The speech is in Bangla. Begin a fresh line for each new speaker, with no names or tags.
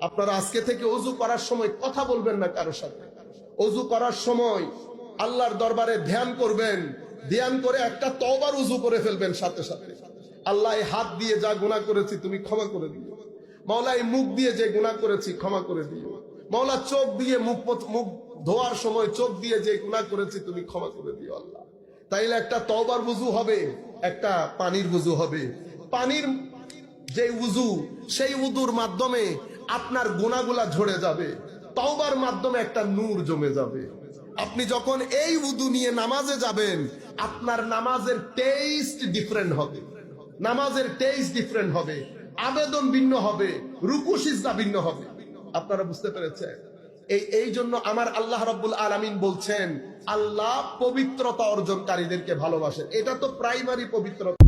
আপনারা আজকে থেকে ওযু করার সময় কথা বলবেন না কারোর সাথে। ওযু করার সময় আল্লাহর দরবারে ধ্যান করবেন, ধ্যান করে একটা তওবার ওযু করে ফেলবেন সাথে সাথে। আল্লাহ, এই হাত দিয়ে যা গুনাহ করেছি তুমি ক্ষমা করে দিও। মাওলা, এই মুখ দিয়ে যে গুনাহ করেছি ক্ষমা করে দিও। মাওলা, চোখ দিয়ে মুখ ধোয়ার সময় চোখ দিয়ে যে গুনাহ করেছি তুমি ক্ষমা করে দিও আল্লাহ। তাইলে একটা তওবার ওযু হবে, একটা পানির ওযু হবে। পানির যে ওযু, সেই ওযুর মাধ্যমে আপনার গুনাহগুলা ঝরে যাবে, তওবার মাধ্যমে একটা নূর জমে যাবে। আপনি যখন এই ওযু নিয়ে নামাজে যাবেন, আপনার নামাজের টেস্ট ডিফারেন্ট হবে, নামাজের টেস্ট ডিফারেন্ট হবে, আবেদন ভিন্ন হবে, রুকু সিজদা ভিন্ন হবে। আপনারা বুঝতে পেরেছেন? এই জন্য আমার আল্লাহ রাব্বুল আলামিন বলছেন, আল্লাহ পবিত্রতা অর্জনকারীদেরকে ভালোবাসেন। এটা তো প্রাইমারি পবিত্রতা।